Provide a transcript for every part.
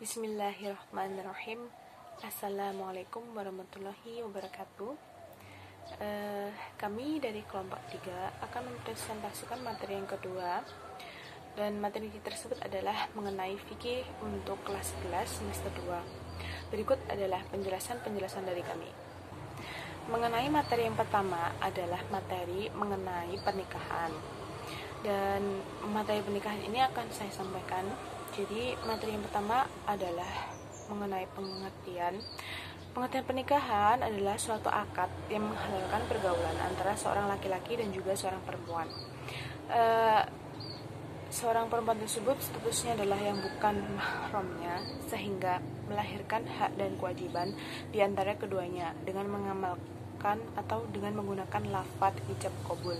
Bismillahirrahmanirrahim. Assalamualaikum warahmatullahi wabarakatuh. Kami dari kelompok 3 akan mempresentasikan materi yang kedua, dan materi tersebut adalah mengenai fikih untuk kelas 11 semester 2. Berikut adalah penjelasan dari kami. Mengenai materi yang pertama adalah materi mengenai pernikahan, dan materi pernikahan ini akan saya sampaikan. Jadi materi yang pertama adalah mengenai pengertian. Pengertian pernikahan adalah suatu akad yang menghalalkan pergaulan antara seorang laki-laki dan juga seorang perempuan. Seorang perempuan tersebut statusnya adalah yang bukan mahramnya, sehingga melahirkan hak dan kewajiban di antara keduanya dengan mengamalkan atau dengan menggunakan lafaz ijab qabul.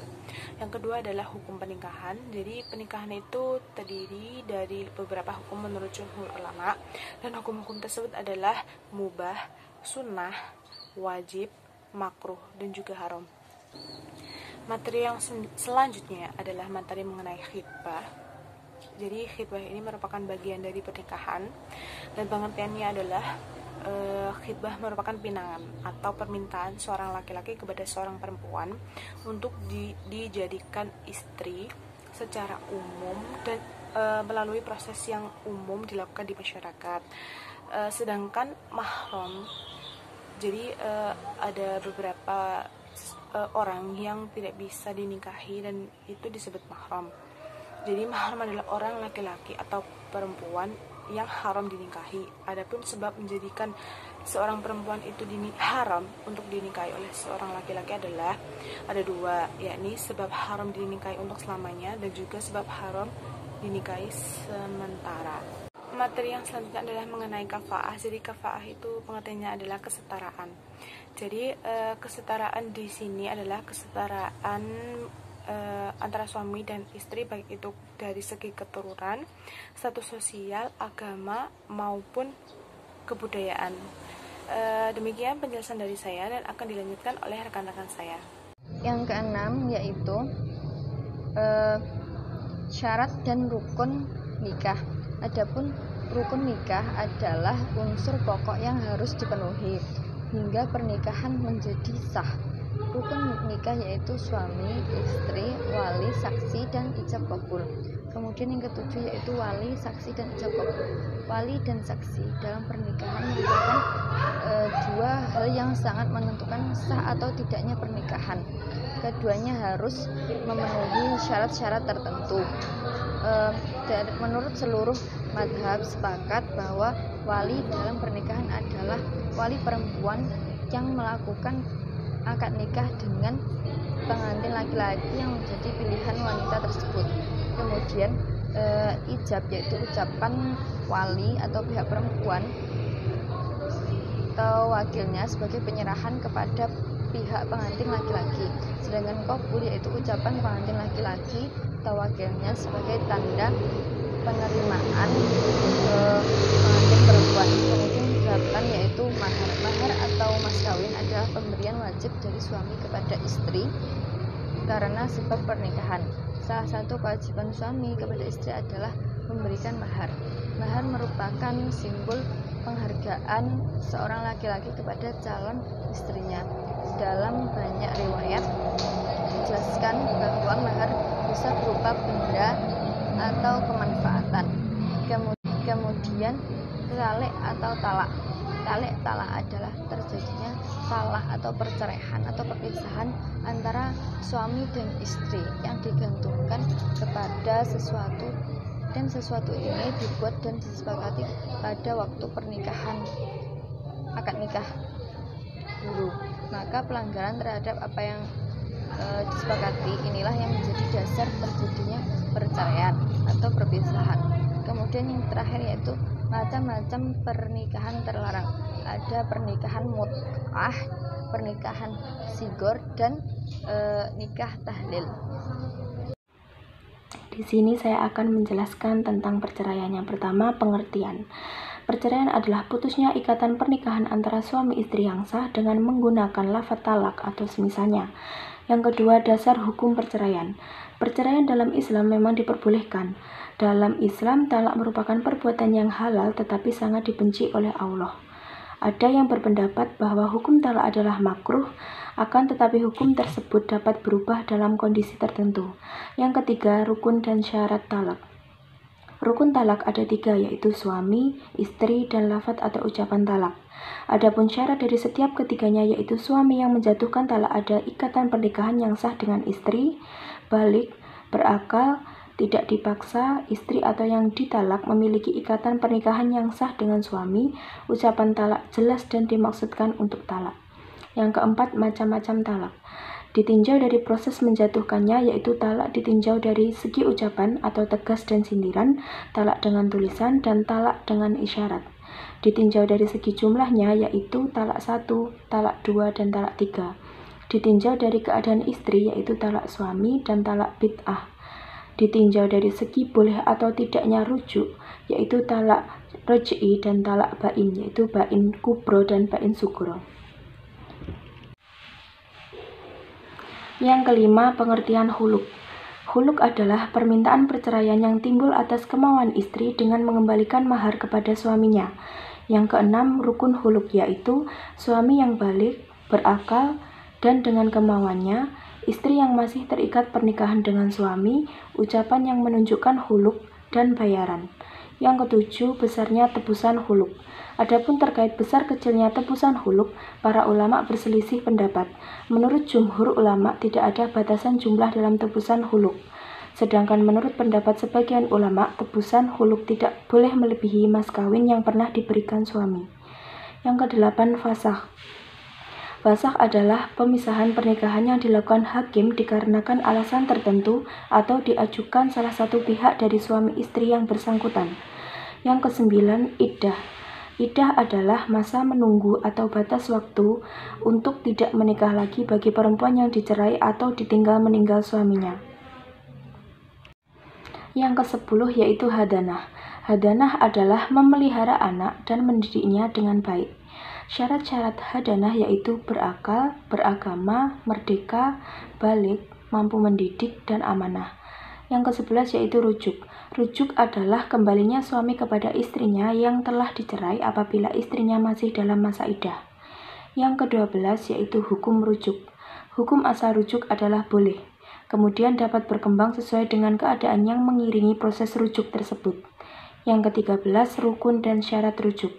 Yang kedua adalah hukum pernikahan. Jadi pernikahan itu terdiri dari beberapa hukum menurut jumhur ulama, dan hukum-hukum tersebut adalah mubah, sunnah, wajib, makruh, dan juga haram. Materi yang selanjutnya adalah materi mengenai khitbah. Jadi khitbah ini merupakan bagian dari pernikahan, dan pengertiannya adalah khitbah merupakan pinangan atau permintaan seorang laki-laki kepada seorang perempuan untuk dijadikan istri secara umum dan melalui proses yang umum dilakukan di masyarakat. Sedangkan mahram, jadi ada beberapa orang yang tidak bisa dinikahi dan itu disebut mahram. Jadi mahram adalah orang laki-laki atau perempuan yang haram dinikahi. Adapun sebab menjadikan seorang perempuan itu haram untuk dinikahi oleh seorang laki-laki adalah ada dua, yakni sebab haram dinikahi untuk selamanya dan juga sebab haram dinikahi sementara. Materi yang selanjutnya adalah mengenai kafaah. Jadi kafaah itu pengertiannya adalah kesetaraan. Jadi kesetaraan di sini adalah kesetaraan antara suami dan istri, baik itu dari segi keturunan, status sosial, agama, maupun kebudayaan. Demikian penjelasan dari saya dan akan dilanjutkan oleh rekan-rekan saya. Yang keenam yaitu syarat dan rukun nikah. Adapun rukun nikah adalah unsur pokok yang harus dipenuhi hingga pernikahan menjadi sah. Rukun nikah yaitu suami, istri, wali, saksi, dan ijab qabul. Kemudian yang ketujuh yaitu wali, saksi, dan ijab qabul. Wali dan saksi dalam pernikahan merupakan dua hal yang sangat menentukan sah atau tidaknya pernikahan. Keduanya harus memenuhi syarat-syarat tertentu. Menurut seluruh madhab sepakat bahwa wali dalam pernikahan adalah wali perempuan yang melakukan akad nikah dengan pengantin laki-laki yang menjadi pilihan wanita tersebut. Kemudian ijab yaitu ucapan wali atau pihak perempuan atau wakilnya sebagai penyerahan kepada pihak pengantin laki-laki. Sedangkan qabul yaitu ucapan pengantin laki-laki atau wakilnya sebagai tanda penerimaan pengantin perempuan. Kemudian 8 yaitu mahar. Mahar atau mas kawin adalah pemberian wajib dari suami kepada istri karena sebab pernikahan. Salah satu kewajiban suami kepada istri adalah memberikan mahar. Mahar merupakan simbol penghargaan seorang laki-laki kepada calon istrinya. Dalam banyak riwayat dijelaskan bahwa mahar bisa berupa benda atau kemanfaatan. Kemudian talak atau talak. Talak adalah terjadinya salah atau perceraian atau perpisahan antara suami dan istri yang digantungkan kepada sesuatu, dan sesuatu ini dibuat dan disepakati pada waktu pernikahan akad nikah dulu. Maka pelanggaran terhadap apa yang disepakati inilah yang menjadi dasar terjadinya perceraian atau perpisahan. Kemudian yang terakhir yaitu macam-macam pernikahan terlarang. Ada pernikahan mut'ah, pernikahan sigor, dan nikah tahlil. Di sini saya akan menjelaskan tentang perceraian. Yang pertama, pengertian. Perceraian adalah putusnya ikatan pernikahan antara suami istri yang sah dengan menggunakan lafaz talak atau semisalnya. Yang kedua, dasar hukum perceraian. Perceraian dalam Islam memang diperbolehkan. Dalam Islam, talak merupakan perbuatan yang halal tetapi sangat dibenci oleh Allah. Ada yang berpendapat bahwa hukum talak adalah makruh, akan tetapi hukum tersebut dapat berubah dalam kondisi tertentu. Yang ketiga, rukun dan syarat talak. Rukun talak ada 3, yaitu suami, istri, dan lafadz atau ucapan talak. Adapun syarat dari setiap ketiganya yaitu suami yang menjatuhkan talak ada ikatan pernikahan yang sah dengan istri, balik, berakal, tidak dipaksa, istri atau yang ditalak memiliki ikatan pernikahan yang sah dengan suami, ucapan talak jelas dan dimaksudkan untuk talak. Yang keempat, macam-macam talak. Ditinjau dari proses menjatuhkannya, yaitu talak ditinjau dari segi ucapan atau tegas dan sindiran, talak dengan tulisan, dan talak dengan isyarat. Ditinjau dari segi jumlahnya, yaitu talak 1, talak 2, dan talak 3. Ditinjau dari keadaan istri, yaitu talak suami dan talak bid'ah. Ditinjau dari segi boleh atau tidaknya rujuk, yaitu talak raj'i dan talak bain, yaitu bain kubro dan bain sugro. Yang kelima, pengertian huluk. Huluk adalah permintaan perceraian yang timbul atas kemauan istri dengan mengembalikan mahar kepada suaminya. Yang keenam, rukun huluk, yaitu suami yang balik, berakal, dan dengan kemauannya, istri yang masih terikat pernikahan dengan suami, ucapan yang menunjukkan huluk, dan bayaran. Yang ketujuh, besarnya tebusan huluk. Adapun terkait besar kecilnya tebusan huluk, para ulama berselisih pendapat. Menurut jumhur ulama tidak ada batasan jumlah dalam tebusan huluk. Sedangkan menurut pendapat sebagian ulama, tebusan huluk tidak boleh melebihi mas kawin yang pernah diberikan suami. Yang kedelapan, fasakh. Fasakh adalah pemisahan pernikahan yang dilakukan hakim dikarenakan alasan tertentu atau diajukan salah satu pihak dari suami istri yang bersangkutan. Yang kesembilan, iddah. Iddah adalah masa menunggu atau batas waktu untuk tidak menikah lagi bagi perempuan yang dicerai atau ditinggal meninggal suaminya. Yang ke-10 yaitu hadanah. Hadanah adalah memelihara anak dan mendidiknya dengan baik. Syarat-syarat hadanah yaitu berakal, beragama, merdeka, balik, mampu mendidik, dan amanah. Yang ke-11 yaitu rujuk. Rujuk adalah kembalinya suami kepada istrinya yang telah dicerai apabila istrinya masih dalam masa iddah. Yang ke-12 yaitu hukum rujuk. Hukum asal rujuk adalah boleh, kemudian dapat berkembang sesuai dengan keadaan yang mengiringi proses rujuk tersebut. Yang ke-13 rukun dan syarat rujuk.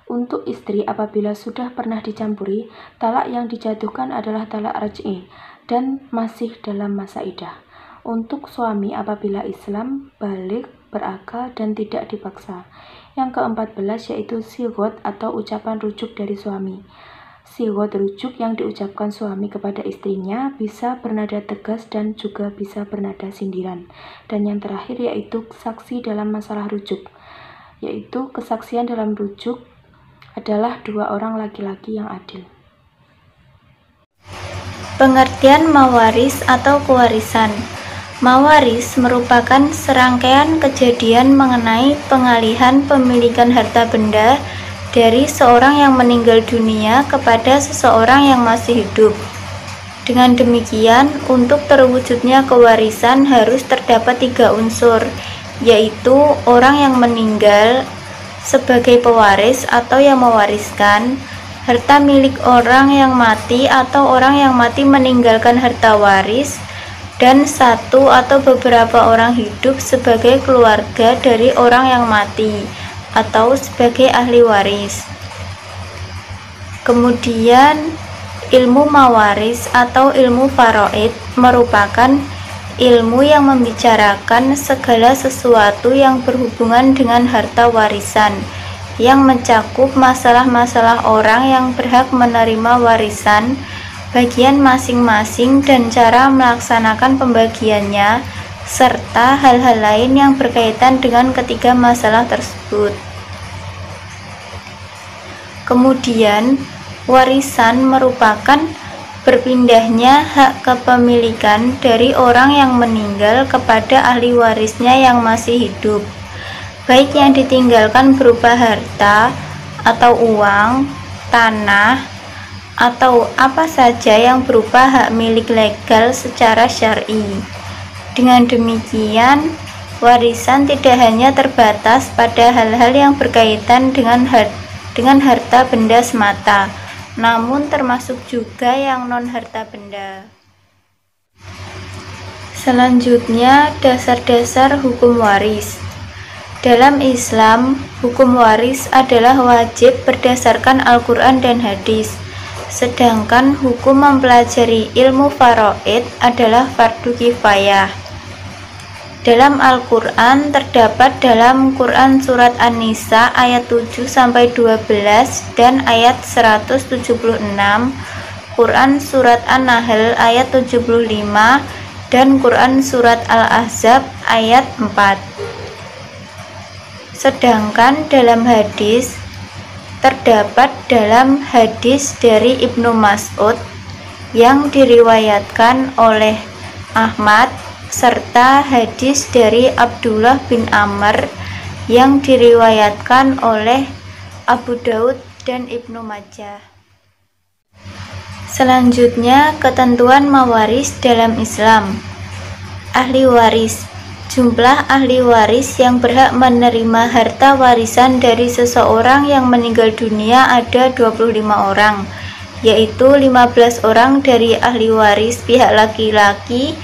Untuk istri apabila sudah pernah dicampuri, talak yang dijatuhkan adalah talak raj'i dan masih dalam masa iddah. Untuk suami apabila Islam, balik, berakal, dan tidak dipaksa. Yang ke-14 yaitu sigot atau ucapan rujuk dari suami. Sigot rujuk yang diucapkan suami kepada istrinya bisa bernada tegas dan juga bisa bernada sindiran. Dan yang terakhir yaitu saksi dalam masalah rujuk, yaitu kesaksian dalam rujuk adalah 2 orang laki-laki yang adil. Pengertian mawaris atau kewarisan. Mawaris merupakan serangkaian kejadian mengenai pengalihan pemilikan harta benda dari seorang yang meninggal dunia kepada seseorang yang masih hidup. Dengan demikian, untuk terwujudnya kewarisan harus terdapat 3 unsur, yaitu orang yang meninggal sebagai pewaris atau yang mewariskan, harta milik orang yang mati atau orang yang mati meninggalkan harta waris, dan 1 atau beberapa orang hidup sebagai keluarga dari orang yang mati atau sebagai ahli waris. Kemudian ilmu mawaris atau ilmu faraid merupakan ilmu yang membicarakan segala sesuatu yang berhubungan dengan harta warisan, yang mencakup masalah-masalah orang yang berhak menerima warisan, bagian masing-masing dan cara melaksanakan pembagiannya, serta hal-hal lain yang berkaitan dengan ketiga masalah tersebut. Kemudian, warisan merupakan berpindahnya hak kepemilikan dari orang yang meninggal kepada ahli warisnya yang masih hidup, baik yang ditinggalkan berupa harta atau uang, tanah, atau apa saja yang berupa hak milik legal secara syar'i. Dengan demikian, warisan tidak hanya terbatas pada hal-hal yang berkaitan dengan harta benda semata, namun termasuk juga yang non-harta benda. Selanjutnya, dasar-dasar hukum waris. Dalam Islam, hukum waris adalah wajib berdasarkan Al-Quran dan hadis, sedangkan hukum mempelajari ilmu faraid adalah fardu kifayah. Dalam Al-Quran terdapat dalam Quran Surat An-Nisa ayat 7-12 dan ayat 176, Quran Surat An-Nahl ayat 75, dan Quran Surat Al-Ahzab ayat 4. Sedangkan dalam hadis terdapat dalam hadis dari Ibnu Mas'ud yang diriwayatkan oleh Ahmad serta hadis dari Abdullah bin Amr yang diriwayatkan oleh Abu Daud dan Ibnu Majah. Selanjutnya, ketentuan mawaris dalam Islam. Ahli waris. Jumlah ahli waris yang berhak menerima harta warisan dari seseorang yang meninggal dunia ada 25 orang, yaitu 15 orang dari ahli waris pihak laki-laki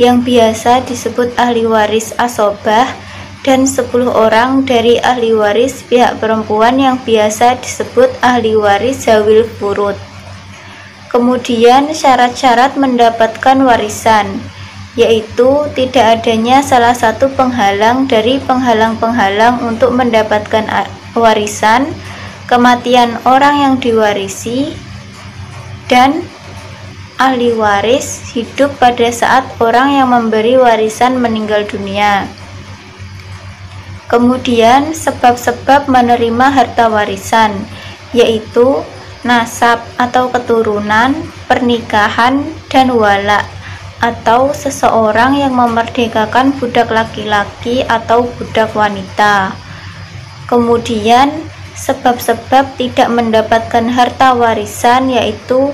yang biasa disebut ahli waris asobah, dan 10 orang dari ahli waris pihak perempuan yang biasa disebut ahli waris zawil furud. Kemudian syarat-syarat mendapatkan warisan, yaitu tidak adanya salah satu penghalang dari penghalang-penghalang untuk mendapatkan warisan, kematian orang yang diwarisi, dan ahli waris hidup pada saat orang yang memberi warisan meninggal dunia. Kemudian sebab-sebab menerima harta warisan, yaitu nasab atau keturunan, pernikahan, dan wala atau seseorang yang memerdekakan budak laki-laki atau budak wanita. Kemudian sebab-sebab tidak mendapatkan harta warisan, yaitu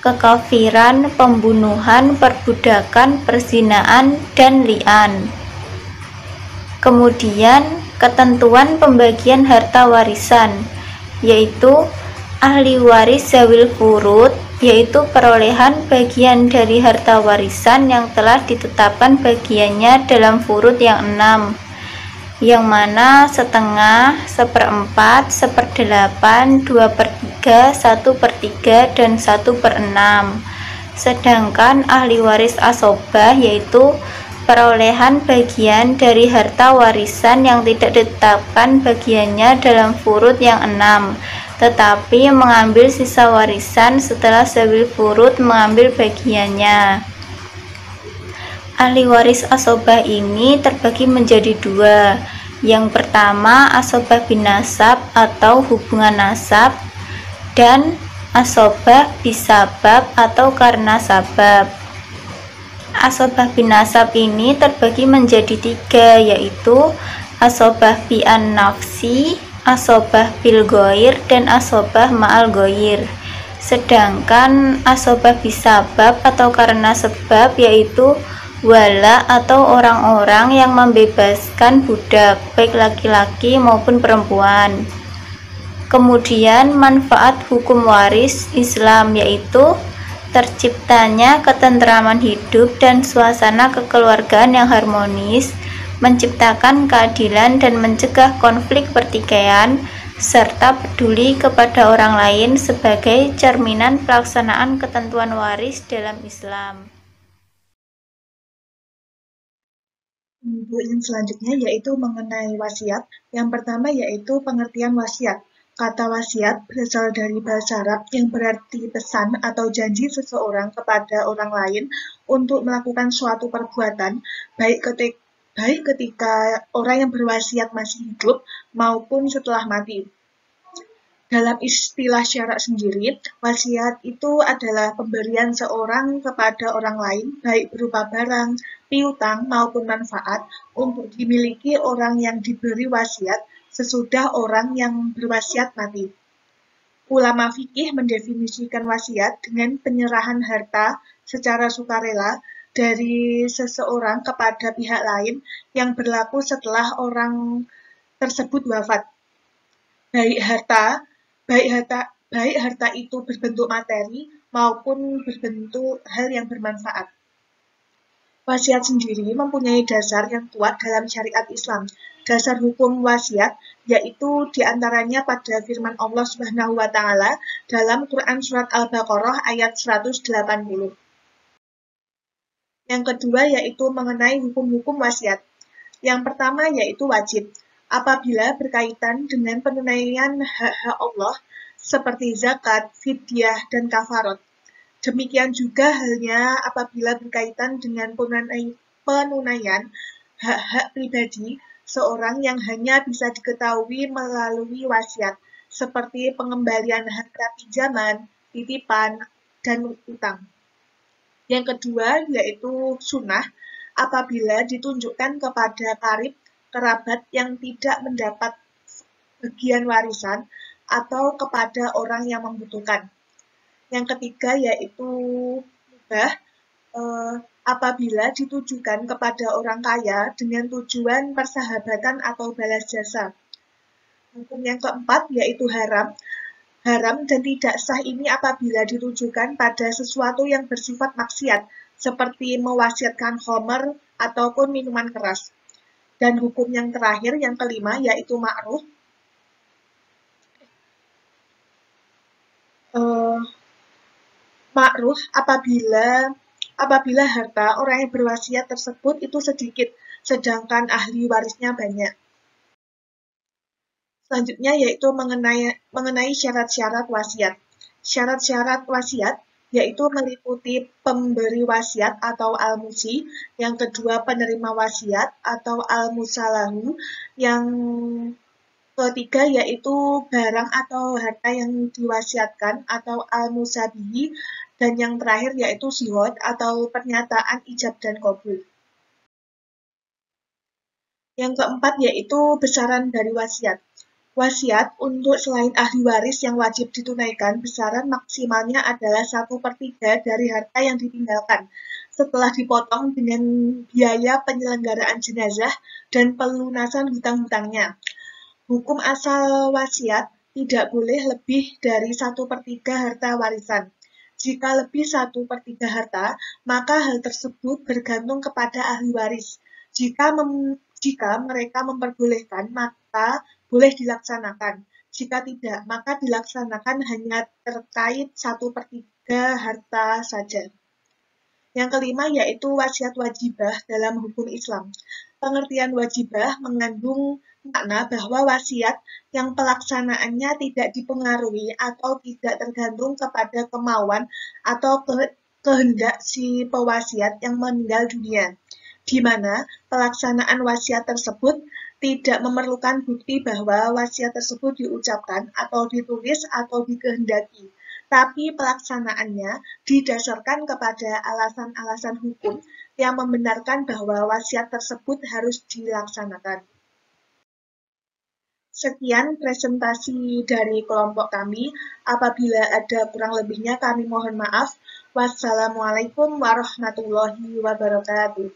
kekafiran, pembunuhan, perbudakan, perzinaan, dan li'an. Kemudian ketentuan pembagian harta warisan, yaitu ahli waris zawil furud, yaitu perolehan bagian dari harta warisan yang telah ditetapkan bagiannya dalam furud yang 6, yang mana setengah, 1/4, 1/8, 2/3, 1/3, dan 1/6. Sedangkan ahli waris asobah yaitu perolehan bagian dari harta warisan yang tidak ditetapkan bagiannya dalam furud yang 6, tetapi mengambil sisa warisan setelah zawil furud mengambil bagiannya. Ahli waris asobah ini terbagi menjadi 2. Yang pertama, asobah bin nasab atau hubungan nasab, dan asobah bisabab atau karena sabab. Asobah bin nasab ini terbagi menjadi 3, yaitu asobah bi an nafsi, asobah bil goir, dan asobah ma'al goir. Sedangkan asobah bisabab atau karena sebab yaitu wala atau orang-orang yang membebaskan budak, baik laki-laki maupun perempuan. Kemudian manfaat hukum waris Islam yaitu terciptanya ketentraman hidup dan suasana kekeluargaan yang harmonis, menciptakan keadilan dan mencegah konflik pertikaian, serta peduli kepada orang lain sebagai cerminan pelaksanaan ketentuan waris dalam Islam. Yang selanjutnya yaitu mengenai wasiat. Yang pertama yaitu pengertian wasiat. Kata wasiat berasal dari bahasa Arab yang berarti pesan atau janji seseorang kepada orang lain untuk melakukan suatu perbuatan, baik ketika orang yang berwasiat masih hidup maupun setelah mati. Dalam istilah syarak sendiri, wasiat itu adalah pemberian seorang kepada orang lain, baik berupa barang, piutang, maupun manfaat, untuk dimiliki orang yang diberi wasiat sesudah orang yang berwasiat mati. Ulama fikih mendefinisikan wasiat dengan penyerahan harta secara sukarela dari seseorang kepada pihak lain yang berlaku setelah orang tersebut wafat. Baik harta, baik harta itu berbentuk materi maupun berbentuk hal yang bermanfaat. Wasiat sendiri mempunyai dasar yang kuat dalam syariat Islam. Dasar hukum wasiat yaitu diantaranya pada firman Allah Subhanahu wa Ta'ala dalam Quran Surat Al-Baqarah ayat 180. Yang kedua yaitu mengenai hukum-hukum wasiat. Yang pertama yaitu wajib. Apabila berkaitan dengan penunaian hak-hak Allah seperti zakat, fidyah, dan kafarat. Demikian juga halnya apabila berkaitan dengan penunaian hak-hak pribadi seorang yang hanya bisa diketahui melalui wasiat, seperti pengembalian harta pinjaman, titipan, dan utang. Yang kedua yaitu sunnah, apabila ditunjukkan kepada karib, kerabat yang tidak mendapat bagian warisan atau kepada orang yang membutuhkan. Yang ketiga yaitu mubah, apabila ditujukan kepada orang kaya dengan tujuan persahabatan atau balas jasa. Hukum yang keempat yaitu haram. Haram dan tidak sah ini apabila ditujukan pada sesuatu yang bersifat maksiat, seperti mewasiatkan khamr ataupun minuman keras. Dan hukum yang terakhir, yang kelima, yaitu ma'ruf. Ma'ruf apabila harta orang yang berwasiat tersebut itu sedikit, sedangkan ahli warisnya banyak. Selanjutnya yaitu mengenai syarat-syarat wasiat. Syarat-syarat wasiat yaitu meliputi pemberi wasiat atau al-musi, yang kedua penerima wasiat atau al-musalahu, yang ketiga yaitu barang atau harta yang diwasiatkan atau al-musabihi, dan yang terakhir yaitu sihot atau pernyataan ijab dan qabul. Yang keempat yaitu besaran dari wasiat. Wasiat untuk selain ahli waris yang wajib ditunaikan, besaran maksimalnya adalah 1/3 dari harta yang ditinggalkan, setelah dipotong dengan biaya penyelenggaraan jenazah dan pelunasan hutang-hutangnya. Hukum asal wasiat tidak boleh lebih dari 1/3 harta warisan. Jika lebih 1/3 harta, maka hal tersebut bergantung kepada ahli waris. Jika mereka memperbolehkan, maka boleh dilaksanakan. Jika tidak, maka dilaksanakan hanya terkait 1/3 harta saja. Yang kelima yaitu wasiat wajibah dalam hukum Islam. Pengertian wajibah mengandung makna bahwa wasiat yang pelaksanaannya tidak dipengaruhi atau tidak tergantung kepada kemauan atau kehendak si pewasiat yang meninggal dunia, di mana pelaksanaan wasiat tersebut tidak memerlukan bukti bahwa wasiat tersebut diucapkan atau ditulis atau dikehendaki, tapi pelaksanaannya didasarkan kepada alasan-alasan hukum yang membenarkan bahwa wasiat tersebut harus dilaksanakan. Sekian presentasi dari kelompok kami. Apabila ada kurang lebihnya kami mohon maaf. Wassalamualaikum warahmatullahi wabarakatuh.